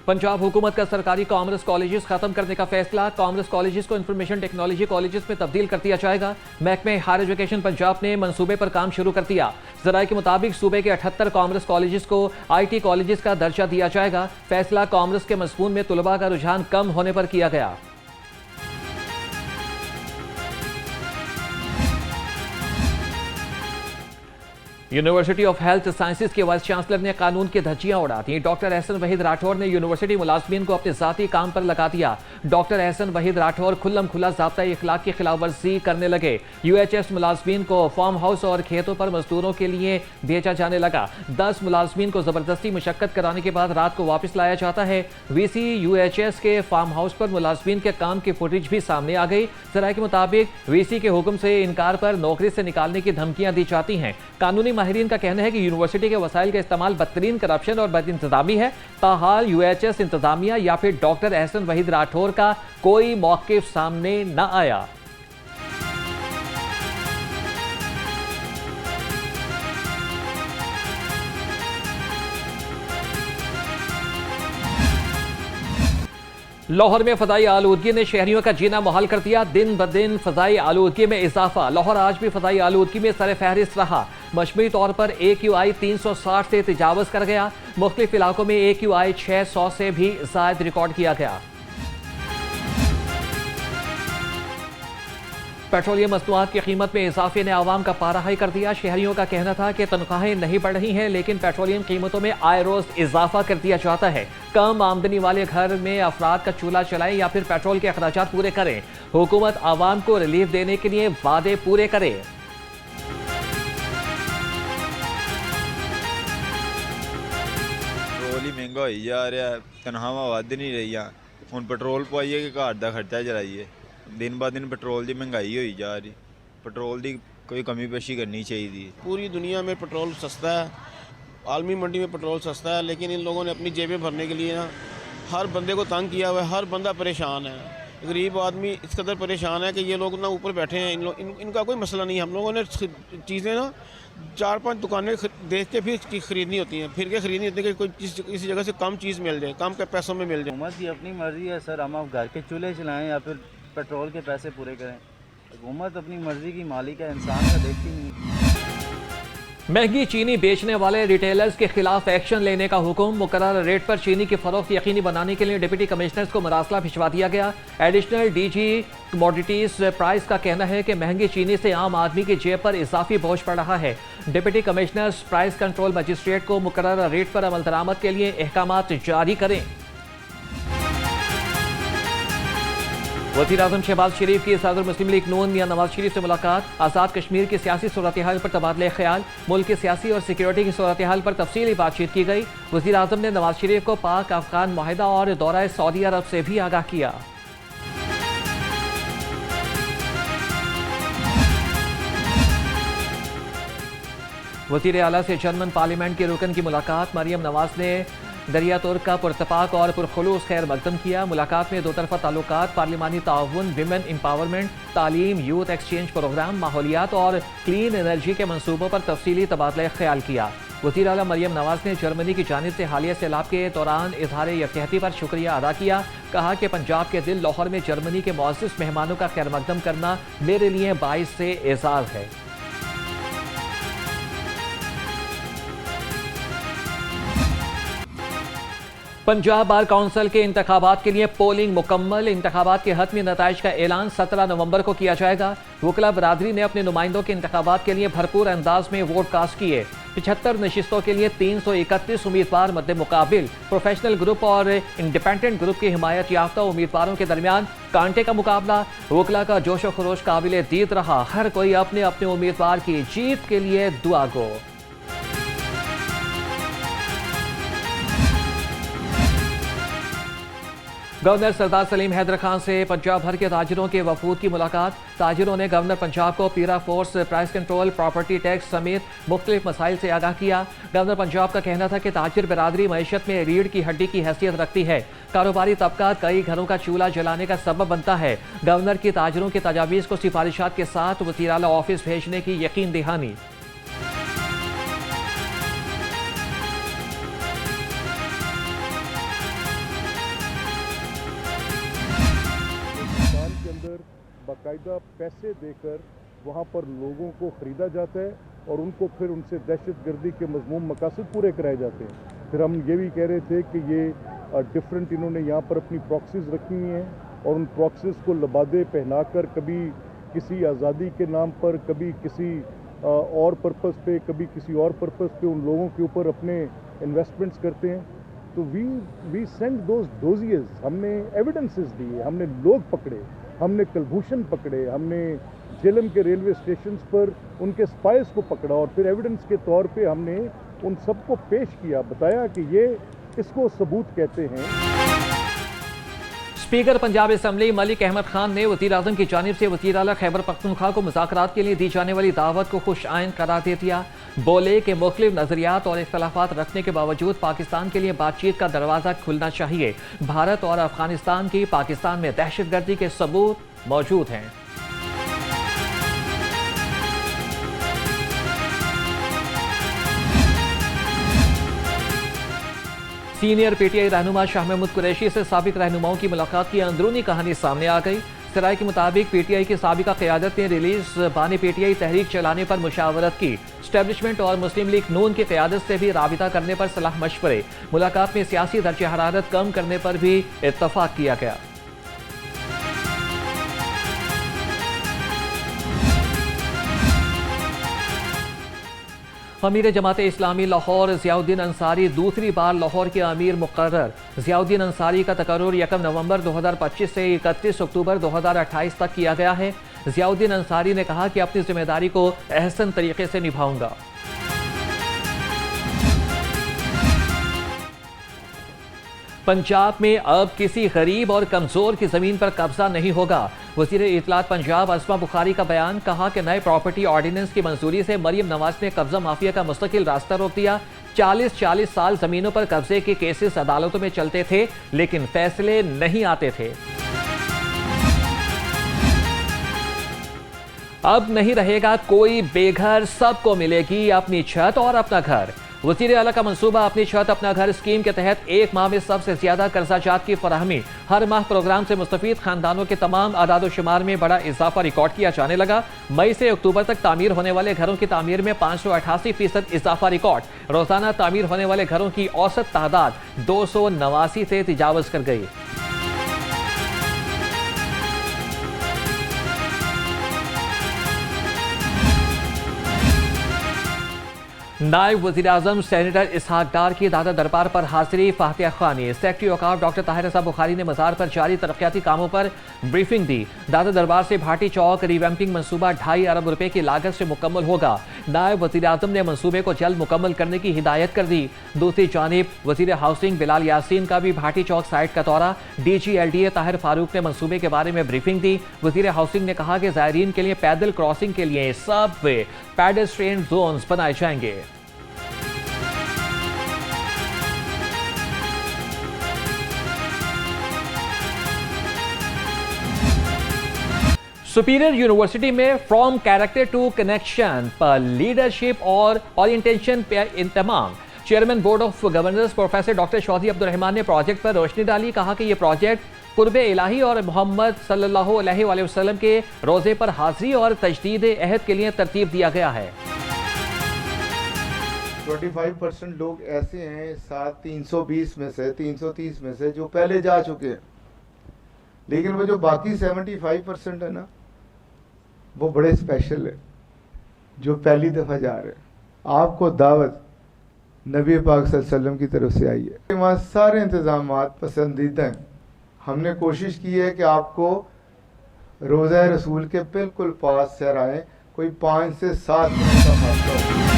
पंजाब हुकूमत का सरकारी कॉमर्स कॉलेजेस खत्म करने का फैसला। कॉमर्स कॉलेजेस को इंफॉर्मेशन टेक्नोलॉजी कॉलेजेस में तब्दील कर दिया जाएगा। महकमे हायर एजुकेशन पंजाब ने मंसूबे पर काम शुरू कर दिया। जराये के मुताबिक सूबे के 78 कॉमर्स कॉलेजेस को IT कॉलेजेस का दर्जा दिया जाएगा। फैसला कॉमर्स के मज़मून में तुलबा का रुझान कम होने पर किया गया। यूनिवर्सिटी ऑफ हेल्थ साइंसेज के वाइस चांसलर ने कानून की धज्जियां उड़ा दी। डॉक्टर एहसन वहीद राठौर ने यूनिवर्सिटी मुलाजमीन को अपने जाती काम पर लगा दिया। डॉक्टर एहसन वहीद राठौर खुल्लम खुला ज़ाब्ता इखलाक की खिलाफ वर्जी करने लगे। UHS मुलाजमीन को फार्म हाउस और खेतों पर मजदूरों के लिए भेजा जाने लगा। 10 मुलाजमीन को जबरदस्ती मुशक्कत कराने के बाद रात को वापस लाया जाता है। VC UHS के फार्म हाउस पर मुलाजमीन के काम की फुटेज भी सामने आ गई। जराये के मुताबिक VC के हुक्म से इनकार पर नौकरी से निकालने की धमकियां दी जाती हैं। कानूनी माहिरीन का कहना है कि यूनिवर्सिटी के वसाइल का इस्तेमाल बदतरीन करप्शन और बदइंतजामी है। ताहाल UHS इंतजामिया या फिर डॉक्टर एहसन वहीद राठौर का कोई मौक़िफ़ सामने न आया। लाहौर में फजाई आलूदगी ने शहरियों का जीना मुहाल कर दिया। दिन ब दिन फजाई आलूदगी में इजाफा। लाहौर आज भी फजाई आलूदगी में सर फहरिस्त रहा। मजमूई तौर पर AQI 360 से तजावज़ कर गया। मुख्तलिफ इलाकों में AQI 600 से भी ज़ायद रिकॉर्ड किया गया। पेट्रोलियम मसनूआत की कीमत में इजाफे ने आवाम का पारा हाई कर दिया। शहरियों का कहना था कि तनख्वाहें नहीं बढ़ रही हैं, लेकिन पेट्रोलियम कीमतों में आए रोज इजाफा कर दिया जाता है। कम आमदनी वाले घर में अफराद का चूल्हा चलाएं या फिर पेट्रोल के अखराजात पूरे करें। हुकूमत आवाम को रिलीफ देने के लिए वादे पूरे करे। पेट्रोल ही महंगा हो जा रहा है, तनख्वाहां वध नहीं रही। हुण पेट्रोल पवाइए कि घर का खर्चा चलाइए। दिन ब दिन पेट्रोल की महंगाई होई जा रही। पेट्रोल की कोई कमी पेशी करनी चाहिए। पूरी दुनिया में पेट्रोल सस्ता है, आलमी मंडी में पेट्रोल सस्ता है, लेकिन इन लोगों ने अपनी जेबें भरने के लिए ना हर बंदे को तंग किया हुआ है। हर बंदा परेशान है। गरीब आदमी इस कदर परेशान है कि ये लोग ना ऊपर बैठे हैं। इनका कोई मसला नहीं है। हम लोगों ने चीज़ें ना 4-5 दुकानें देख के फिर खरीदनी होती हैं, फिर के खरीदनी होती है कि कोई किसी जगह से कम चीज़ मिल जाए, कम के पैसों में मिल जाए। हुकूमत की अपनी मर्जी है सर, हम घर के चूल्हे चलाएं या फिर पेट्रोल के पैसे पूरे करें। हुकूमत अपनी मर्जी की मालिक है, इंसान का देखती नहीं। महंगी चीनी बेचने वाले रिटेलर्स के खिलाफ एक्शन लेने का हुक्म। मुकर्रर रेट पर चीनी की फरोख्त यकीनी बनाने के लिए डिप्टी कमिश्नर्स को मरासला भिजवा दिया गया। एडिशनल DG कमोडिटीज प्राइस का कहना है कि महंगी चीनी से आम आदमी की जेब पर इजाफी बोझ पड़ रहा है। Deputy commissioners price control magistrate को मुकर्रर रेट पर अमल दरामद के लिए अहकामात जारी करें। वज़ीर-ए-आज़म शहबाज शरीफ की सदर मुस्लिम लीग नून मियां नवाज शरीफ से मुलाकात। आज़ाद कश्मीर की सियासी सूरत हाल पर तबादले ख्याल। मुल्क की सियासी और सिक्योरिटी की सूरत हाल पर तफसीली बातचीत की गई। वज़ीर-ए-आज़म ने नवाज शरीफ को पाक अफगान मुआहिदा और दौरा सऊदी अरब से भी आगाह किया। वज़ीर आला से जर्मन पार्लियामेंट के रुकन की मुलाकात। मरियम नवाज ने दरिया तुर्क का पुरतपाक और पुरखुलूस खैर मकदम किया। मुलाकात में 2 तरफ़ा ताल्लुकात, पार्लिमानी ताउन, विमेन एम्पावरमेंट, तालीम, यूथ एक्सचेंज प्रोग्राम, माहौलियात और क्लीन एनर्जी के मनसूबों पर तफसीली तबादला ख्याल किया। वज़ीर आला मरियम नवाज ने जर्मनी की जानिब से हालिया सैलाब के दौरान इजहार यकजहती पर शुक्रिया अदा किया। कहा कि पंजाब के दिल लाहौर में जर्मनी के मुअज़्ज़िज़ मेहमानों का खैर मकदम करना मेरे लिए बाइस से एजाज़ है। पंजाब बार काउंसिल के इंतखाबात के लिए पोलिंग मुकम्मल। इंतखाबात के हतमी नताइज का ऐलान 17 नवंबर को किया जाएगा। वकला बरादरी ने अपने नुमाइंदों के इंतखाबात के लिए भरपूर अंदाज में वोट कास्ट किए। 75 नशिस्तों के लिए 331 उम्मीदवार मद्दे मुकाबिल। प्रोफेशनल ग्रुप और इंडिपेंडेंट ग्रुप की हिमायत याफ्ता उम्मीदवारों के दरमियान कांटे का मुकाबला। वकला का जोश व खरोश काबिल दीद रहा। हर कोई अपने अपने उम्मीदवार की जीत के लिए दुआ गो। गवर्नर सरदार सलीम हैदर खान से पंजाब भर के ताजिरों के वफूद की मुलाकात। ताजिरों ने गवर्नर पंजाब को पीरा force, price control, property tax समेत मुख्तलिफ मसाइल से आगाह किया। गवर्नर पंजाब का कहना था कि ताजिर बिरादरी मईशत में रीढ़ की हड्डी की हैसियत रखती है। कारोबारी तबका कई घरों का चूल्हा जलाने का सबब बनता है। गवर्नर की ताजिरों की तजावीज़ को सिफारिशात के साथ वज़ीर आला ऑफिस भेजने की यकीन दहानी। बाकायदा पैसे देकर वहाँ पर लोगों को ख़रीदा जाता है और उनको फिर उनसे दहशतगर्दी के मज़मूम मकासद पूरे कराए जाते हैं। फिर हम ये भी कह रहे थे कि ये डिफरेंट इन्होंने यहाँ पर अपनी प्रॉक्सीज़ रखी हुई हैं और उन प्रॉक्सीज़ को लबादे पहनाकर कभी किसी आज़ादी के नाम पर, कभी किसी और पर्पस पे, कभी किसी और पर्पस पे उन लोगों के ऊपर अपने इन्वेस्टमेंट्स करते हैं। तो वी सेंड दोज डोजियज, हमने एविडेंसेस दिए, हमने लोग पकड़े, हमने कुलभूषण पकड़े, हमने झेलम के रेलवे स्टेशन पर उनके स्पाइस को पकड़ा और फिर एविडेंस के तौर पे हमने उन सबको पेश किया, बताया कि ये इसको सबूत कहते हैं। स्पीकर पंजाब असम्बली मलिक अहमद खान ने वज़ीर आज़म की जानिब से वज़ीर आला खैबर पख्तूनख्वा को मुज़ाकरात के लिए दी जाने वाली दावत को खुश आइन करार दे दिया। बोले कि मुख्तलिफ नज़रियात और इख्तलाफात रखने के बावजूद पाकिस्तान के लिए बातचीत का दरवाज़ा खुलना चाहिए। भारत और अफगानिस्तान की पाकिस्तान में दहशतगर्दी के सबूत मौजूद हैं। सीनियर पीटीआई रहनुमा शाह महमूद कुरैशी से साबिक रहनुमाओं की मुलाकात की अंदरूनी कहानी सामने आ गई। सराय के मुताबिक पीटीआई की साबिका क़यादत ने रिलीज बानी पीटीआई तहरीक चलाने पर मुशावरत की। स्टैब्लिशमेंट और मुस्लिम लीग नून की क़यादत से भी राबिता करने पर सलाह मशवरे। मुलाकात में सियासी दर्जे हरारत कम करने पर भी इत्तफाक किया गया। अमीर जमात इस्लामी लाहौर ज़ियाउद्दीन अंसारी दूसरी बार लाहौर के अमीर मुकर्रर। ज़ियाउद्दीन अंसारी का तकर्रुर 1 नवंबर 2025 से 31 अक्टूबर 2028 तक किया गया है। ज़ियाउद्दीन अंसारी ने कहा कि अपनी जिम्मेदारी को अहसन तरीके से निभाऊंगा। पंजाब में अब किसी गरीब और कमजोर की जमीन पर कब्जा नहीं होगा। वज़ीर इत्तलात पंजाब अस्मा बुखारी का बयान। कहा कि नए प्रॉपर्टी ऑर्डिनेंस की मंजूरी से मरियम नवाज ने कब्जा माफिया का मुस्तकिल रास्ता रोक दिया। 40 साल जमीनों पर कब्जे के केसेस अदालतों में चलते थे लेकिन फैसले नहीं आते थे। अब नहीं रहेगा कोई बेघर, सबको मिलेगी अपनी छत और अपना घर। वज़ीर आला का मंसूबा अपनी छत अपना घर स्कीम के तहत 1 माह में सबसे ज्यादा कर्जाजात की फराहमी। हर माह प्रोग्राम से मुस्तफीद खानदानों के तमाम आदादोशुमार में बड़ा इजाफा रिकॉर्ड किया जाने लगा। मई से अक्टूबर तक तामीर होने वाले घरों की तामीर में 588% इजाफा रिकॉर्ड। रोजाना तामीर होने वाले घरों की औसत तादाद 289 से तजावज कर गई। नायब वज़ीर आज़म सेनेटर इसहाक डार की दादा दरबार पर हाजिरी फातिहा ख़ानी। सेक्रेटरी औकाफ डॉक्टर ताहिर रज़ा बुखारी ने मज़ार पर जारी तरक्याती कामों पर ब्रीफिंग दी। दादा दरबार से भाटी चौक रिवैम्पिंग मंसूबा 2.5 अरब रुपए की लागत से मुकम्मल होगा। नायब वज़ीर आज़म ने मंसूबे को जल्द मुकम्मल करने की हिदायत कर दी। दूसरी जानिब वज़ीर हाउसिंग बिलाल यासीन का भी भाटी चौक साइट का दौरा। DG LDA ताहिर फारूक ने मंसूबे के बारे में ब्रीफिंग दी। वज़ीर हाउसिंग ने कहा कि ज़ायरीन के लिए पैदल क्रॉसिंग के लिए सबवे पेडेस्ट्रियन जोन्स बनाए जाएंगे। सुपीरियर यूनिवर्सिटी में फ्रॉम कैरेक्टर टू कनेक्शन पर लीडरशिप और ओरिएंटेशन पे इंतमाम। Chairman board of governors professor doctor Chaudhary Abdul Rahman ने प्रोजेक्ट पर रोशनी डाली। कहा कि यह प्रोजेक्ट कुर्बे इलाही और मोहम्मद सल्लल्लाहु अलैहि वसल्लम के रोजे पर हाजिरी और तजदीद अहद के लिए तरतीब दिया गया है। 25% लोग ऐसे हैं 320 में से 330 में से जो पहले जा चुके हैं, लेकिन वो जो बाकी 75% है ना, वो बड़े स्पेशल है जो पहली दफ़ा जा रहे हैं। आपको दावत नबी पाक सल्लल्लाहु अलैहि वसल्लम की तरफ से आई है। वहाँ सारे इंतज़ामात पसंदीदा हैं। हमने कोशिश की है कि आपको रोज़ा रसूल के बिल्कुल पास से आए, कोई 5 से 7 मिनट का फासला हो।